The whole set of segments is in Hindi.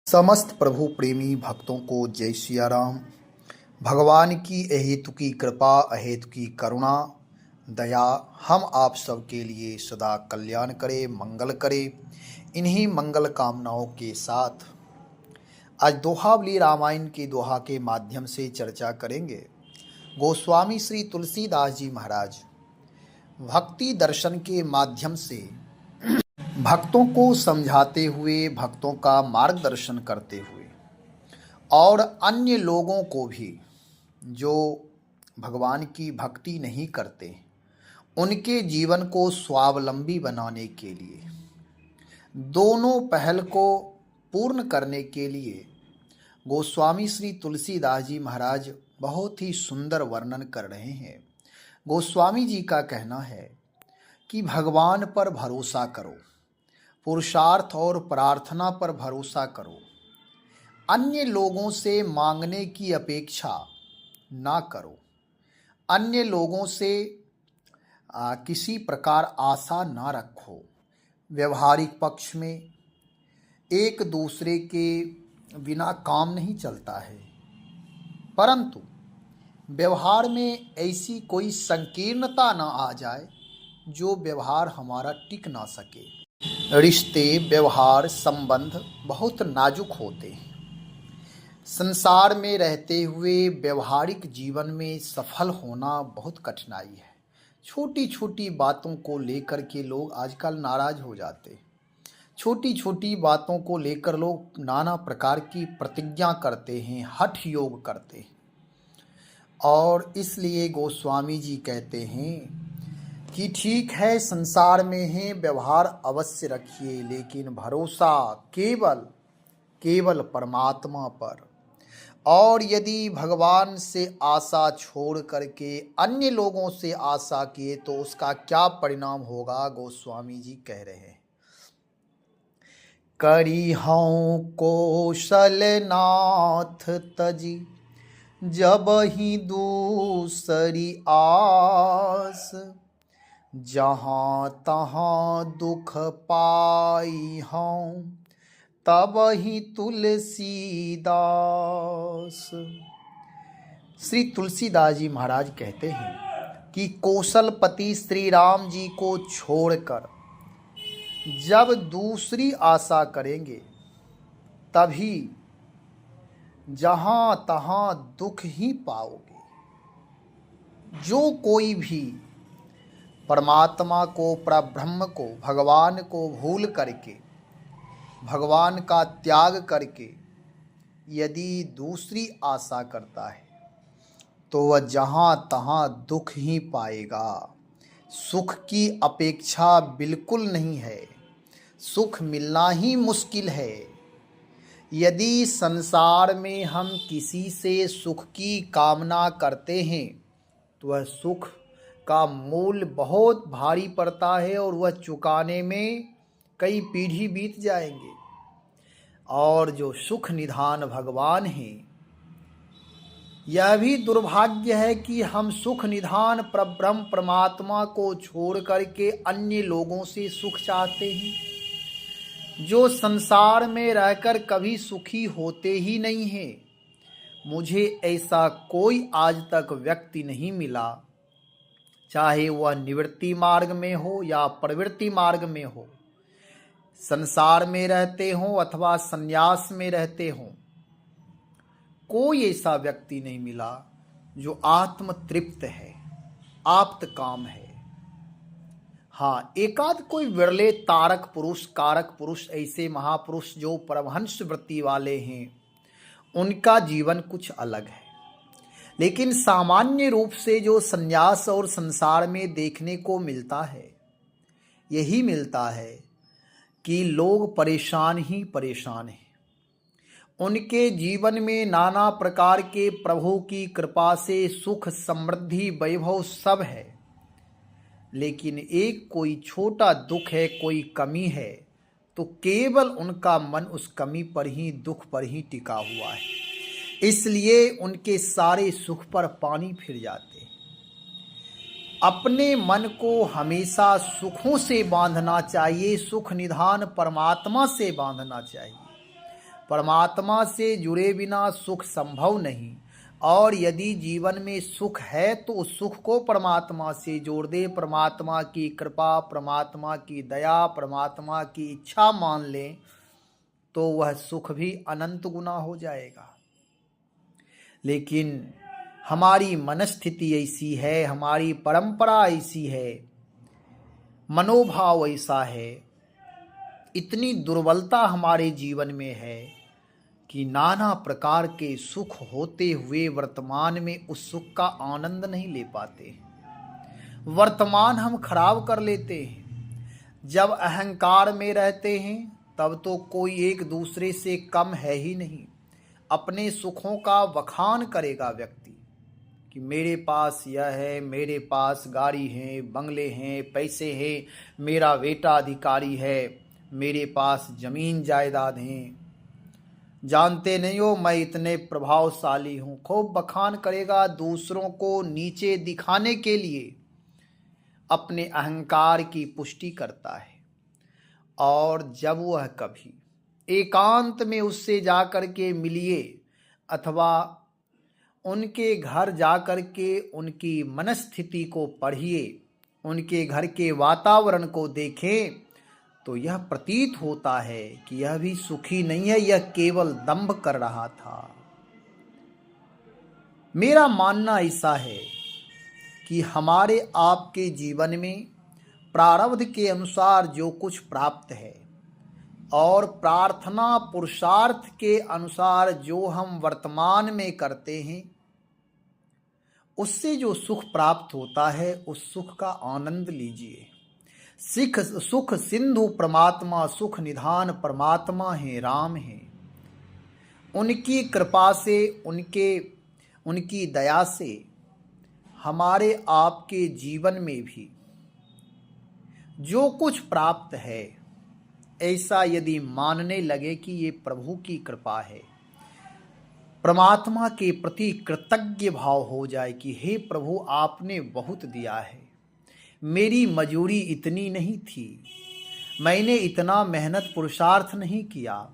समस्त प्रभु प्रेमी भक्तों को जय सिया राम। भगवान की अहेतु की कृपा, अहेतु की करुणा, दया हम आप सब के लिए सदा कल्याण करे, मंगल करे। इन्हीं मंगल कामनाओं के साथ आज दोहावली रामायण के दोहा के माध्यम से चर्चा करेंगे। गोस्वामी श्री तुलसीदास जी महाराज भक्ति दर्शन के माध्यम से भक्तों को समझाते हुए, भक्तों का मार्गदर्शन करते हुए और अन्य लोगों को भी जो भगवान की भक्ति नहीं करते, उनके जीवन को स्वावलंबी बनाने के लिए, दोनों पहल को पूर्ण करने के लिए गोस्वामी श्री तुलसीदास जी महाराज बहुत ही सुंदर वर्णन कर रहे हैं। गोस्वामी जी का कहना है कि भगवान पर भरोसा करो, पुरुषार्थ और प्रार्थना पर भरोसा करो, अन्य लोगों से मांगने की अपेक्षा ना करो, अन्य लोगों से किसी प्रकार आशा ना रखो। व्यवहारिक पक्ष में एक दूसरे के बिना काम नहीं चलता है, परंतु व्यवहार में ऐसी कोई संकीर्णता ना आ जाए जो व्यवहार हमारा टिक ना सके। रिश्ते, व्यवहार, संबंध बहुत नाजुक होते हैं। संसार में रहते हुए व्यवहारिक जीवन में सफल होना बहुत कठिनाई है। छोटी छोटी बातों को लेकर के लोग आजकल नाराज हो जाते हैं। छोटी छोटी बातों को लेकर लोग नाना प्रकार की प्रतिज्ञा करते हैं, हठ योग करते हैं। और इसलिए गोस्वामी जी कहते हैं कि ठीक है, संसार में है, व्यवहार अवश्य रखिए, लेकिन भरोसा केवल परमात्मा पर। और यदि भगवान से आशा छोड़ करके अन्य लोगों से आशा किए तो उसका क्या परिणाम होगा, गोस्वामी जी कह रहे हैं। करी हूँ कौशल नाथ तजी, जब ही दूसरी आस, जहाँ तहाँ दुख पाई हूँ, तब ही तुलसीदास। श्री तुलसीदास जी महाराज कहते हैं कि कौशलपति श्री राम जी को छोड़कर जब दूसरी आशा करेंगे, तभी जहाँ तहाँ दुख ही पाओगे। जो कोई भी परमात्मा को, परब्रह्म को, भगवान को भूल करके, भगवान का त्याग करके यदि दूसरी आशा करता है तो वह जहाँ तहाँ दुख ही पाएगा। सुख की अपेक्षा बिल्कुल नहीं है, सुख मिलना ही मुश्किल है। यदि संसार में हम किसी से सुख की कामना करते हैं तो वह सुख का मूल्य बहुत भारी पड़ता है और वह चुकाने में कई पीढ़ी बीत जाएंगे। और जो सुख निधान भगवान हैं, यह भी दुर्भाग्य है कि हम सुख निधान परब्रह्म परमात्मा को छोड़ करके अन्य लोगों से सुख चाहते हैं, जो संसार में रहकर कभी सुखी होते ही नहीं हैं। मुझे ऐसा कोई आज तक व्यक्ति नहीं मिला, चाहे वह निवृत्ति मार्ग में हो या प्रवृत्ति मार्ग में हो, संसार में रहते हों अथवा संन्यास में रहते हों, कोई ऐसा व्यक्ति नहीं मिला जो आत्म तृप्त है, आप्त काम है। हाँ, एकाध कोई विरले तारक पुरुष, कारक पुरुष, ऐसे महापुरुष जो परमहंस वृत्ति वाले हैं, उनका जीवन कुछ अलग है। लेकिन सामान्य रूप से जो संन्यास और संसार में देखने को मिलता है, यही मिलता है कि लोग परेशान ही परेशान हैं। उनके जीवन में नाना प्रकार के प्रभु की कृपा से सुख, समृद्धि, वैभव सब है, लेकिन एक कोई छोटा दुख है, कोई कमी है, तो केवल उनका मन उस कमी पर ही, दुख पर ही टिका हुआ है। इसलिए उनके सारे सुख पर पानी फिर जाते हैं। अपने मन को हमेशा सुखों से बांधना चाहिए, सुख निधान परमात्मा से बांधना चाहिए। परमात्मा से जुड़े बिना सुख संभव नहीं। और यदि जीवन में सुख है तो उस सुख को परमात्मा से जोड़ दे, परमात्मा की कृपा, परमात्मा की दया, परमात्मा की इच्छा मान ले, तो वह सुख भी अनंत गुना हो जाएगा। लेकिन हमारी मनस्थिति ऐसी है, हमारी परंपरा ऐसी है, मनोभाव ऐसा है, इतनी दुर्बलता हमारे जीवन में है कि नाना प्रकार के सुख होते हुए वर्तमान में उस सुख का आनंद नहीं ले पाते। वर्तमान हम खराब कर लेते हैं। जब अहंकार में रहते हैं तब तो कोई एक दूसरे से कम है ही नहीं। अपने सुखों का बखान करेगा व्यक्ति कि मेरे पास यह है, मेरे पास गाड़ी है, बंगले हैं, पैसे हैं, मेरा बेटा अधिकारी है, मेरे पास जमीन जायदाद हैं, जानते नहीं हो मैं इतने प्रभावशाली हूँ। खूब बखान करेगा, दूसरों को नीचे दिखाने के लिए अपने अहंकार की पुष्टि करता है। और जब वह कभी एकांत में उससे जाकर के मिलिए अथवा उनके घर जाकर के उनकी मनस्थिति को पढ़िए, उनके घर के वातावरण को देखें, तो यह प्रतीत होता है कि यह भी सुखी नहीं है, यह केवल दंभ कर रहा था। मेरा मानना ऐसा है कि हमारे आपके जीवन में प्रारब्ध के अनुसार जो कुछ प्राप्त है और प्रार्थना पुरुषार्थ के अनुसार जो हम वर्तमान में करते हैं, उससे जो सुख प्राप्त होता है उस सुख का आनंद लीजिए। सुख सिंधु परमात्मा, सुख निधान परमात्मा है, राम है। उनकी कृपा से, उनकी दया से हमारे आपके जीवन में भी जो कुछ प्राप्त है, ऐसा यदि मानने लगे कि ये प्रभु की कृपा है, परमात्मा के प्रति कृतज्ञ भाव हो जाए कि हे प्रभु आपने बहुत दिया है, मेरी मजूरी इतनी नहीं थी, मैंने इतना मेहनत पुरुषार्थ नहीं किया,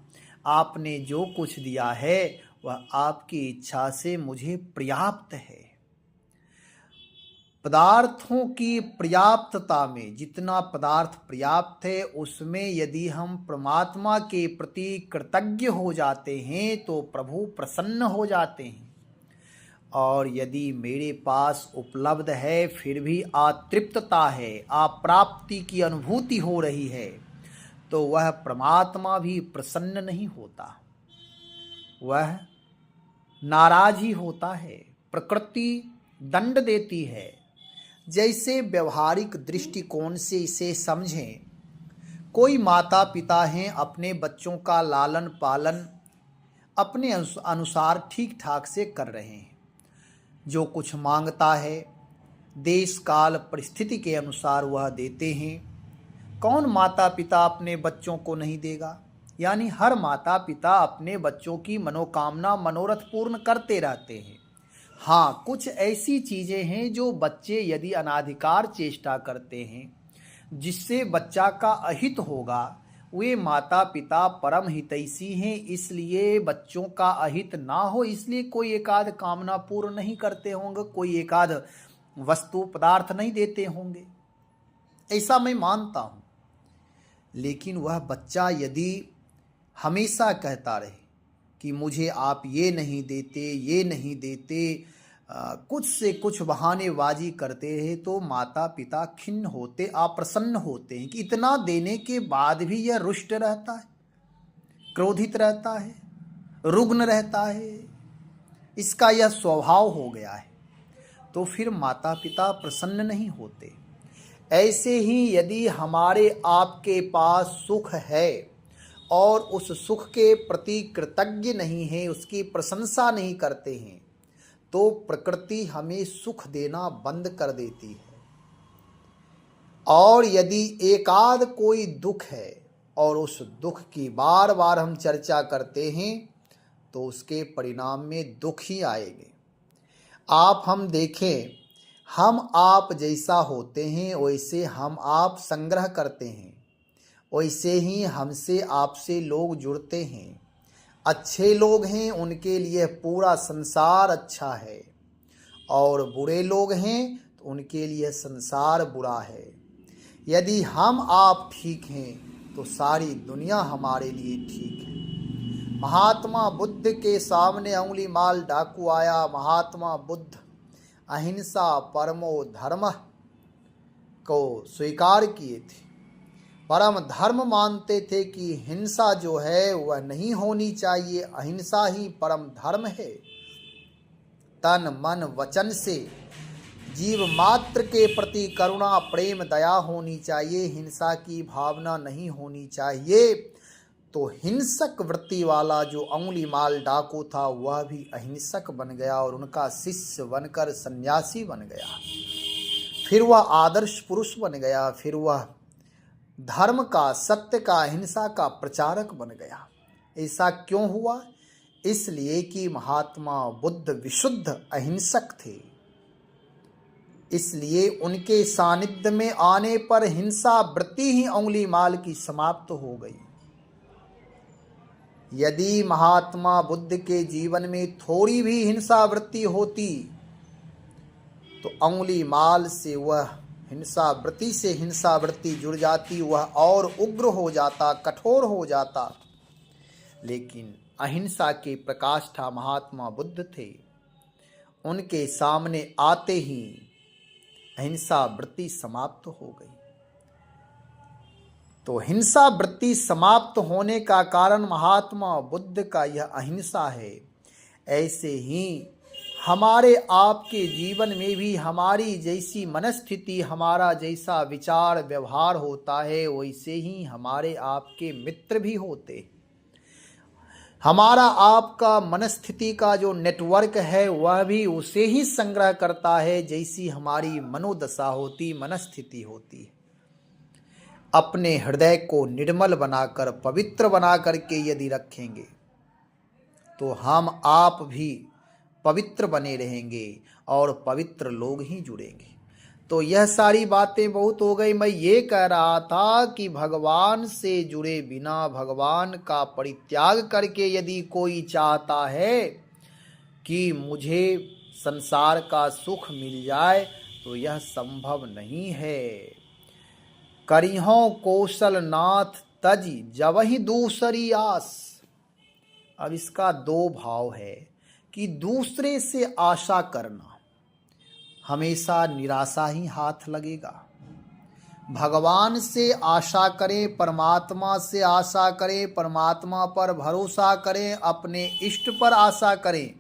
आपने जो कुछ दिया है वह आपकी इच्छा से मुझे पर्याप्त है। पदार्थों की पर्याप्तता में, जितना पदार्थ पर्याप्त है उसमें यदि हम परमात्मा के प्रति कृतज्ञ हो जाते हैं तो प्रभु प्रसन्न हो जाते हैं। और यदि मेरे पास उपलब्ध है फिर भी अतृप्तता है, अप्राप्ति की अनुभूति हो रही है, तो वह परमात्मा भी प्रसन्न नहीं होता, वह नाराज ही होता है। प्रकृति दंड देती है। जैसे व्यवहारिक दृष्टिकोण से इसे समझें, कोई माता पिता हैं, अपने बच्चों का लालन पालन अपने अनुसार ठीक ठाक से कर रहे हैं। जो कुछ मांगता है देश काल परिस्थिति के अनुसार वह देते हैं। कौन माता पिता अपने बच्चों को नहीं देगा? यानी हर माता पिता अपने बच्चों की मनोकामना मनोरथ पूर्ण करते रहते हैं। हाँ, कुछ ऐसी चीज़ें हैं जो बच्चे यदि अनाधिकार चेष्टा करते हैं जिससे बच्चा का अहित होगा, वे माता पिता परम हितैषी हैं, इसलिए बच्चों का अहित ना हो इसलिए कोई एकाध कामना पूर्ण नहीं करते होंगे, कोई एकाध वस्तु पदार्थ नहीं देते होंगे, ऐसा मैं मानता हूँ। लेकिन वह बच्चा यदि हमेशा कहता रहे कि मुझे आप ये नहीं देते, ये नहीं देते, कुछ से कुछ बहानेबाजी करते रहे, तो माता पिता खिन्न होते, अप्रसन्न होते हैं कि इतना देने के बाद भी यह रुष्ट रहता है, क्रोधित रहता है, रुग्ण रहता है, इसका यह स्वभाव हो गया है, तो फिर माता पिता प्रसन्न नहीं होते। ऐसे ही यदि हमारे आपके पास सुख है और उस सुख के प्रति कृतज्ञ नहीं है, उसकी प्रशंसा नहीं करते हैं, तो प्रकृति हमें सुख देना बंद कर देती है। और यदि एकाध कोई दुख है और उस दुख की बार बार हम चर्चा करते हैं तो उसके परिणाम में दुख ही आएंगे। आप हम देखें, हम आप जैसा होते हैं वैसे हम आप संग्रह करते हैं, वैसे ही हमसे आपसे लोग जुड़ते हैं। अच्छे लोग हैं उनके लिए पूरा संसार अच्छा है, और बुरे लोग हैं तो उनके लिए संसार बुरा है। यदि हम आप ठीक हैं तो सारी दुनिया हमारे लिए ठीक है। महात्मा बुद्ध के सामने उंगली माल डाकू आया। महात्मा बुद्ध अहिंसा परमो धर्म को स्वीकार किए थे। परम धर्म मानते थे कि हिंसा जो है वह नहीं होनी चाहिए, अहिंसा ही परम धर्म है। तन मन वचन से जीव मात्र के प्रति करुणा प्रेम दया होनी चाहिए, हिंसा की भावना नहीं होनी चाहिए। तो हिंसक वृत्ति वाला जो अंगुली माल डाकू था वह भी अहिंसक बन गया और उनका शिष्य बनकर सन्यासी बन गया। फिर वह आदर्श पुरुष बन गया, फिर वह धर्म का, सत्य का, अहिंसा का प्रचारक बन गया। ऐसा क्यों हुआ? इसलिए कि महात्मा बुद्ध विशुद्ध अहिंसक थे। इसलिए उनके सानिध्य में आने पर हिंसा वृत्ति ही अंगुली माल की समाप्त हो गई। यदि महात्मा बुद्ध के जीवन में थोड़ी भी हिंसा वृत्ति होती तो अंगुली माल से वह हिंसा वृत्ति से हिंसा वृत्ति जुड़ जाती, वह और उग्र हो जाता, कठोर हो जाता। लेकिन अहिंसा के प्रकाष्ठा महात्मा बुद्ध थे। उनके सामने आते ही अहिंसा वृत्ति समाप्त हो गई। तो हिंसा वृत्ति समाप्त होने का कारण महात्मा बुद्ध का यह अहिंसा है। ऐसे ही हमारे आपके जीवन में भी हमारी जैसी मनस्थिति, हमारा जैसा विचार व्यवहार होता है, वैसे ही हमारे आपके मित्र भी होते। हमारा आपका मनस्थिति का जो नेटवर्क है वह भी उसे ही संग्रह करता है जैसी हमारी मनोदशा होती, मनस्थिति होती है। अपने हृदय को निर्मल बनाकर, पवित्र बना करके यदि रखेंगे तो हम आप भी पवित्र बने रहेंगे और पवित्र लोग ही जुड़ेंगे। तो यह सारी बातें बहुत हो गई। मैं ये कह रहा था कि भगवान से जुड़े बिना, भगवान का परित्याग करके यदि कोई चाहता है कि मुझे संसार का सुख मिल जाए तो यह संभव नहीं है। करिहों कौशल नाथ तजी जबहि दूसरी आस। अब इसका दो भाव है कि दूसरे से आशा करना हमेशा निराशा ही हाथ लगेगा। भगवान से आशा करें, परमात्मा से आशा करें, परमात्मा पर भरोसा करें, अपने इष्ट पर आशा करें।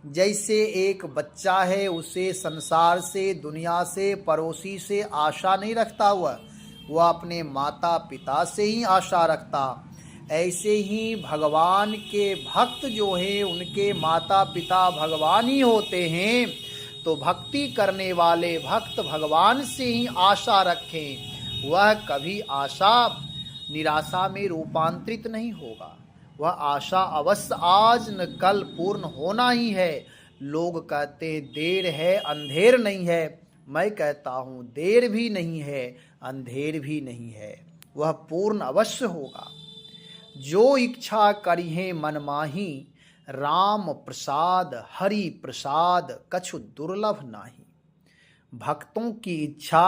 जैसे एक बच्चा है, उसे संसार से, दुनिया से, पड़ोसी से आशा नहीं रखता, वह अपने माता पिता से ही आशा रखता। ऐसे ही भगवान के भक्त जो हैं उनके माता पिता भगवान ही होते हैं। तो भक्ति करने वाले भक्त भगवान से ही आशा रखें। वह कभी आशा निराशा में रूपांतरित नहीं होगा। वह आशा अवश्य आज न कल पूर्ण होना ही है। लोग कहते हैं देर है अंधेर नहीं है। मैं कहता हूँ देर भी नहीं है, अंधेर भी नहीं है, वह पूर्ण अवश्य होगा। जो इच्छा करिहे मन माही, राम प्रसाद हरि प्रसाद कछु दुर्लभ नाही। भक्तों की इच्छा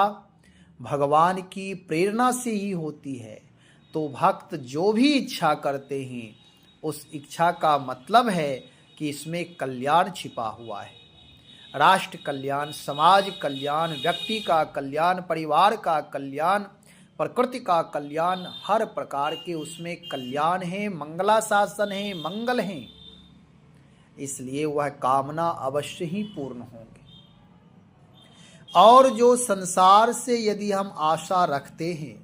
भगवान की प्रेरणा से ही होती है। तो भक्त जो भी इच्छा करते हैं उस इच्छा का मतलब है कि इसमें कल्याण छिपा हुआ है। राष्ट्र कल्याण, समाज कल्याण, व्यक्ति का कल्याण, परिवार का कल्याण, प्रकृति का कल्याण, हर प्रकार के उसमें कल्याण है, मंगला शासन है, मंगल है। इसलिए वह कामना अवश्य ही पूर्ण होंगे। और जो संसार से यदि हम आशा रखते हैं,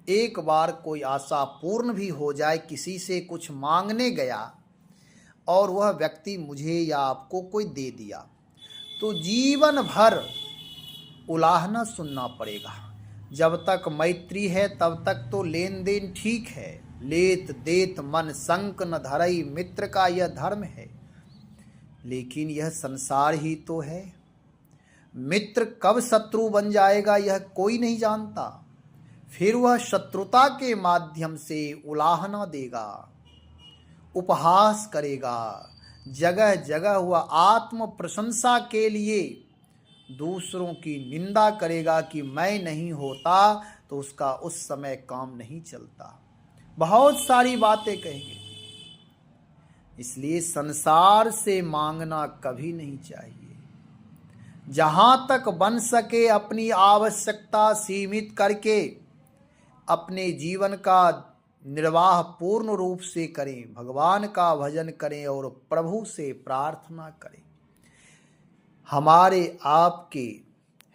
एक बार कोई आशा पूर्ण भी हो जाए, किसी से कुछ मांगने गया और वह व्यक्ति मुझे या आपको कोई दे दिया, तो जीवन भर उलाहना सुनना पड़ेगा। जब तक मैत्री है तब तक तो लेन देन ठीक है। लेत देत मन संक न धरई, मित्र का यह धर्म है। लेकिन यह संसार ही तो है। मित्र कब शत्रु बन जाएगा यह कोई नहीं जानता। फिर वह शत्रुता के माध्यम से उलाहना देगा, उपहास करेगा, जगह जगह वह आत्म प्रशंसा के लिए दूसरों की निंदा करेगा कि मैं नहीं होता तो उसका उस समय काम नहीं चलता, बहुत सारी बातें कहेंगे। इसलिए संसार से मांगना कभी नहीं चाहिए। जहां तक बन सके अपनी आवश्यकता सीमित करके अपने जीवन का निर्वाह पूर्ण रूप से करें, भगवान का भजन करें और प्रभु से प्रार्थना करें। हमारे आपके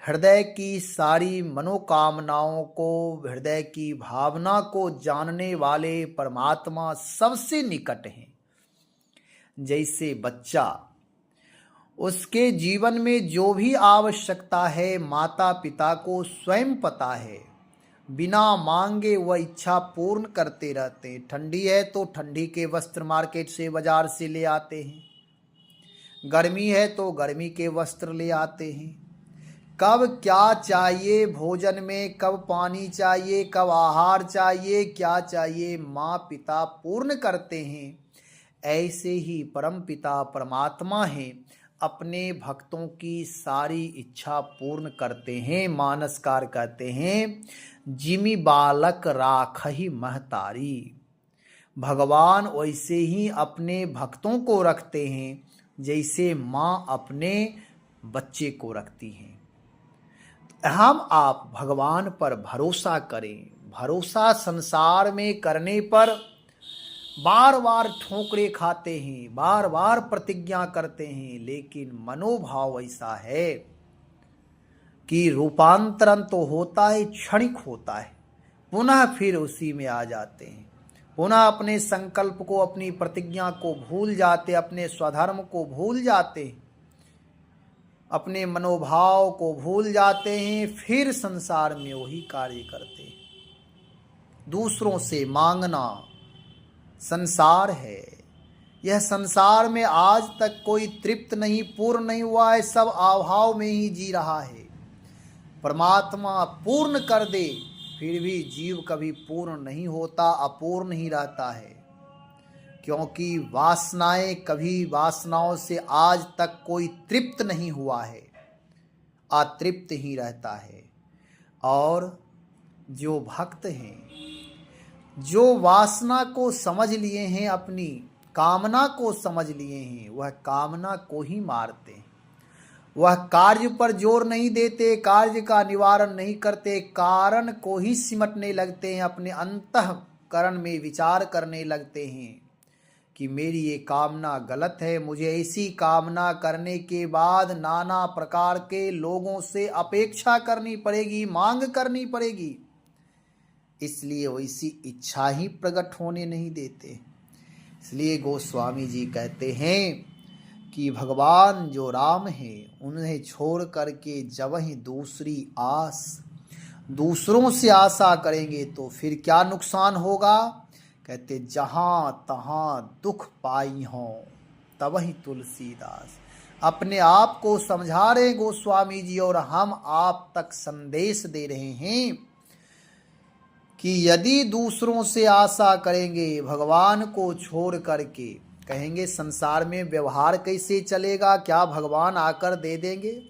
हृदय की सारी मनोकामनाओं को, हृदय की भावना को जानने वाले परमात्मा सबसे निकट हैं। जैसे बच्चा, उसके जीवन में जो भी आवश्यकता है माता पिता को स्वयं पता है, बिना मांगे वह इच्छा पूर्ण करते रहते हैं। ठंडी है तो ठंडी के वस्त्र मार्केट से, बाजार से ले आते हैं, गर्मी है तो गर्मी के वस्त्र ले आते हैं। कब क्या चाहिए भोजन में, कब पानी चाहिए, कब आहार चाहिए, क्या चाहिए, माँ पिता पूर्ण करते हैं। ऐसे ही परम पिता परमात्मा हैं, अपने भक्तों की सारी इच्छा पूर्ण करते हैं। मानसकार कहते हैं, जिमि बालक राखहि महतारी। भगवान वैसे ही अपने भक्तों को रखते हैं जैसे माँ अपने बच्चे को रखती हैं। हम आप भगवान पर भरोसा करें। भरोसा संसार में करने पर बार बार ठोकरें खाते हैं, बार बार प्रतिज्ञा करते हैं, लेकिन मनोभाव ऐसा है कि रूपांतरण तो होता है, क्षणिक होता है, पुनः फिर उसी में आ जाते हैं, पुनः अपने संकल्प को, अपनी प्रतिज्ञा को भूल जाते, अपने स्वधर्म को भूल जाते, अपने मनोभाव को भूल जाते हैं, फिर संसार में वही कार्य करते हैं। दूसरों से मांगना संसार है। यह संसार में आज तक कोई तृप्त नहीं, पूर्ण नहीं हुआ है, सब अभाव में ही जी रहा है। परमात्मा पूर्ण कर दे फिर भी जीव कभी पूर्ण नहीं होता, अपूर्ण ही रहता है, क्योंकि वासनाएं, कभी वासनाओं से आज तक कोई तृप्त नहीं हुआ है, अतृप्त ही रहता है। और जो भक्त हैं, जो वासना को समझ लिए हैं, अपनी कामना को समझ लिए हैं, वह कामना को ही मारते हैं। वह कार्य पर जोर नहीं देते, कार्य का निवारण नहीं करते, कारण को ही सिमटने लगते हैं, अपने अंतःकरण में विचार करने लगते हैं कि मेरी ये कामना गलत है, मुझे ऐसी कामना करने के बाद नाना प्रकार के लोगों से अपेक्षा करनी पड़ेगी, मांग करनी पड़ेगी, इसलिए वैसी इच्छा ही प्रकट होने नहीं देते। इसलिए गोस्वामी जी कहते हैं कि भगवान जो राम हैं, उन्हें छोड़ करके जब ही दूसरी आस, दूसरों से आशा करेंगे तो फिर क्या नुकसान होगा। कहते जहाँ तहाँ दुख पाई हों तब ही तुलसीदास। अपने आप को समझा रहे गोस्वामी जी और हम आप तक संदेश दे रहे हैं कि यदि दूसरों से आशा करेंगे, भगवान को छोड़ करके, कहेंगे संसार में व्यवहार कैसे चलेगा, क्या भगवान आकर दे देंगे।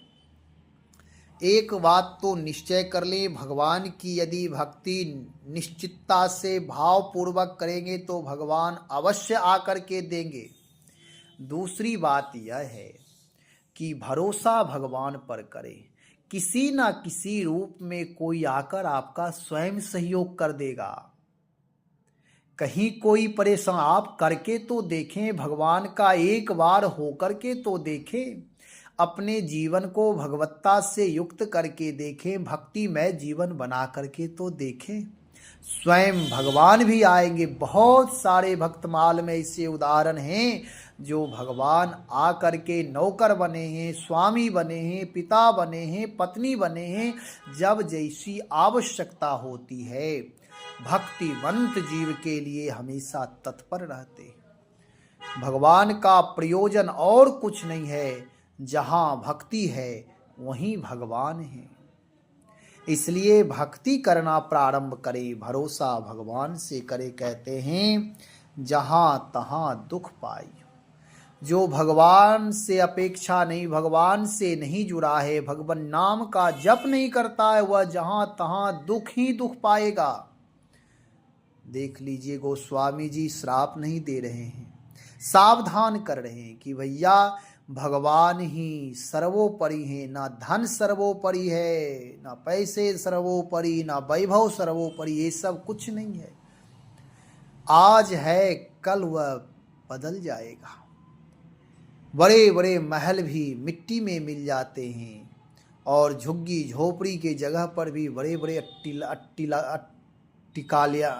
एक बात तो निश्चय कर ले, भगवान की यदि भक्ति निश्चितता से भाव पूर्वक करेंगे तो भगवान अवश्य आकर के देंगे। दूसरी बात यह है कि भरोसा भगवान पर करें, किसी ना किसी रूप में कोई आकर आपका स्वयं सहयोग कर देगा। कहीं कोई परेशान, आप करके तो देखें, भगवान का एक बार होकर के तो देखें, अपने जीवन को भगवत्ता से युक्त करके देखें, भक्तिमय जीवन बना करके तो देखें, स्वयं भगवान भी आएंगे। बहुत सारे भक्तमाल में ऐसे उदाहरण हैं जो भगवान आ करके नौकर बने हैं, स्वामी बने हैं, पिता बने हैं, पत्नी बने हैं, जब जैसी आवश्यकता होती है भक्तिवंत जीव के लिए हमेशा तत्पर रहते हैं। भगवान का प्रयोजन और कुछ नहीं है, जहाँ भक्ति है वहीं भगवान है। इसलिए भक्ति करना प्रारंभ करें, भरोसा भगवान से करें। कहते हैं जहाँ तहाँ दुख पाई। जो भगवान से अपेक्षा नहीं, भगवान से नहीं जुड़ा है, भगवान नाम का जप नहीं करता है, वह जहाँ तहाँ दुख ही दुख पाएगा। देख लीजिए, गोस्वामी जी श्राप नहीं दे रहे हैं, सावधान कर रहे हैं कि भैया भगवान ही सर्वोपरि है। ना धन सर्वोपरि है, ना पैसे सर्वोपरि, ना वैभव सर्वोपरि, ये सब कुछ नहीं है। आज है, कल वह बदल जाएगा। बड़े बड़े महल भी मिट्टी में मिल जाते हैं और झुग्गी झोपड़ी के जगह पर भी बड़े बड़े अट्टिकालिया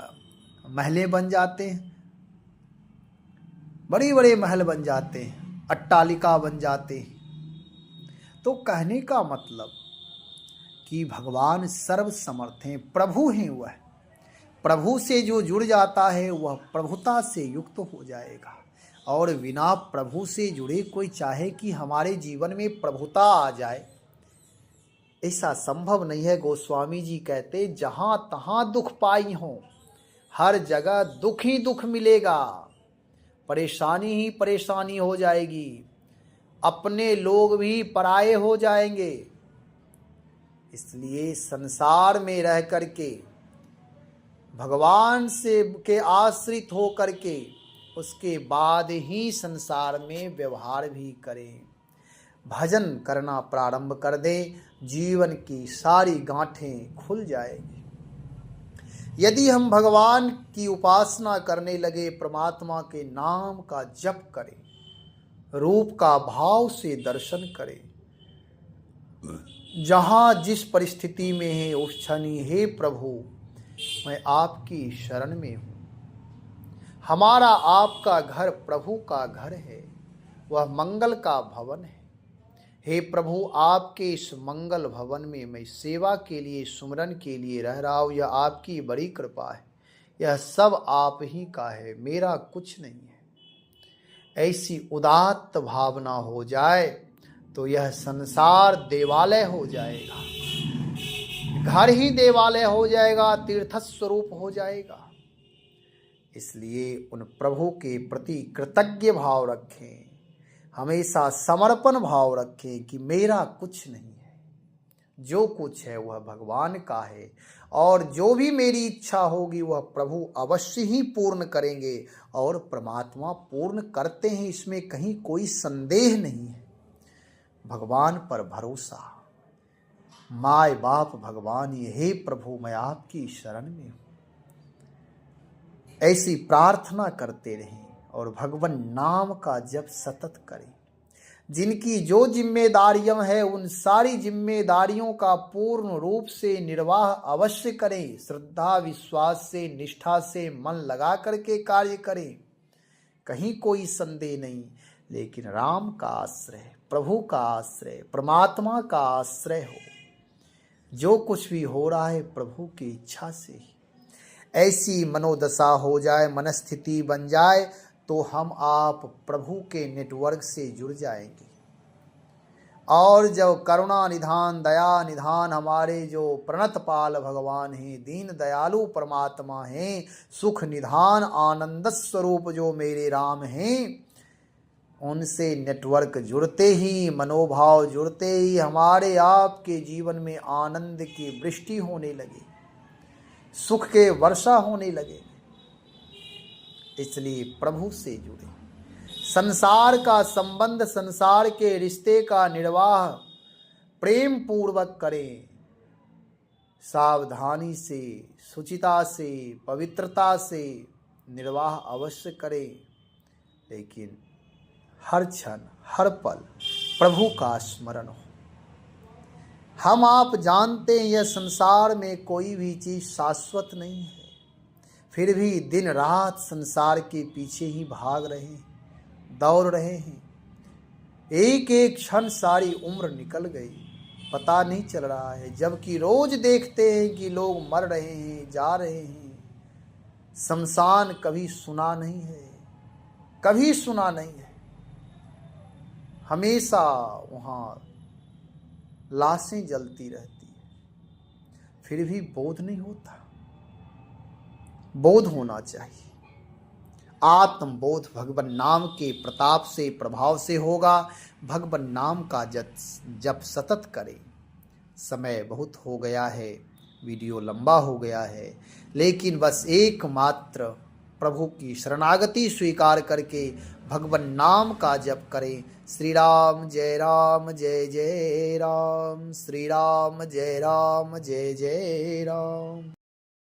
महलें बन जाते हैं, बड़े बड़े महल बन जाते हैं, अट्टालिका बन जाते हैं। तो कहने का मतलब कि भगवान सर्वसमर्थ हैं, प्रभु हैं। वह प्रभु से जो जुड़ जाता है वह प्रभुता से युक्त हो जाएगा। और बिना प्रभु से जुड़े कोई चाहे कि हमारे जीवन में प्रभुता आ जाए, ऐसा संभव नहीं है। गोस्वामी जी कहते जहाँ तहाँ दुख पाई हो, हर जगह दुख ही दुख मिलेगा, परेशानी ही परेशानी हो जाएगी, अपने लोग भी पराये हो जाएंगे। इसलिए संसार में रह करके भगवान से के आश्रित हो करके उसके बाद ही संसार में व्यवहार भी करें। भजन करना प्रारंभ कर दे, जीवन की सारी गांठें खुल जाएगी। यदि हम भगवान की उपासना करने लगे, परमात्मा के नाम का जप करें, रूप का भाव से दर्शन करें, जहां जिस परिस्थिति में है उस क्षण ही, हे प्रभु मैं आपकी शरण में हूँ। हमारा आपका घर प्रभु का घर है, वह मंगल का भवन है। हे प्रभु, आपके इस मंगल भवन में मैं सेवा के लिए, सुमरन के लिए रह रहा हूँ। यह आपकी बड़ी कृपा है, यह सब आप ही का है, मेरा कुछ नहीं है। ऐसी उदात्त भावना हो जाए तो यह संसार देवालय हो जाएगा, घर ही देवालय हो जाएगा, तीर्थ स्वरूप हो जाएगा। इसलिए उन प्रभु के प्रति कृतज्ञ भाव रखें, हमेशा समर्पण भाव रखें कि मेरा कुछ नहीं है, जो कुछ है वह भगवान का है, और जो भी मेरी इच्छा होगी वह प्रभु अवश्य ही पूर्ण करेंगे। और परमात्मा पूर्ण करते हैं, इसमें कहीं कोई संदेह नहीं है। भगवान पर भरोसा, माय बाप भगवान, ये हे प्रभु मैं आपकी शरण में हूँ, ऐसी प्रार्थना करते रहें और भगवान नाम का जप सतत करें। जिनकी जो जिम्मेदारियां हैं उन सारी जिम्मेदारियों का पूर्ण रूप से निर्वाह अवश्य करें। श्रद्धा विश्वास से, निष्ठा से मन लगा करके कार्य करें, कहीं कोई संदेह नहीं। लेकिन राम का आश्रय, प्रभु का आश्रय, परमात्मा का आश्रय हो। जो कुछ भी हो रहा है प्रभु की इच्छा से ही। ऐसी मनोदशा हो जाए, मनस्थिति बन जाए, तो हम आप प्रभु के नेटवर्क से जुड़ जाएंगे। और जब करुणा निधान, दया निधान हमारे जो प्रणतपाल भगवान हैं, दीन दयालु परमात्मा हैं, सुख निधान आनंद स्वरूप जो मेरे राम हैं, उनसे नेटवर्क जुड़ते ही, मनोभाव जुड़ते ही हमारे आपके जीवन में आनंद की वृष्टि होने लगे, सुख के वर्षा होने लगे। इसलिए प्रभु से जुड़े, संसार का संबंध, संसार के रिश्ते का निर्वाह प्रेम पूर्वक करें, सावधानी से, शुचिता से, पवित्रता से निर्वाह अवश्य करें। लेकिन हर क्षण हर पल प्रभु का स्मरण हो। हम आप जानते हैं यह संसार में कोई भी चीज शाश्वत नहीं है, फिर भी दिन रात संसार के पीछे ही भाग रहे हैं, दौड़ रहे हैं। एक एक क्षण सारी उम्र निकल गई, पता नहीं चल रहा है। जबकि रोज देखते हैं कि लोग मर रहे हैं, जा रहे हैं। शमशान कभी सुना नहीं है, कभी सुना नहीं है। हमेशा वहाँ लाशें जलती रहती है, फिर भी बोध नहीं होता। बोध होना चाहिए। आत्मबोध भगवान नाम के प्रताप से, प्रभाव से होगा। भगवान नाम का जप सतत करें। समय बहुत हो गया है, वीडियो लंबा हो गया है, लेकिन बस एकमात्र प्रभु की शरणागति स्वीकार करके भगवान नाम का जप करें। श्री राम जय जय राम, श्री राम जय जय राम।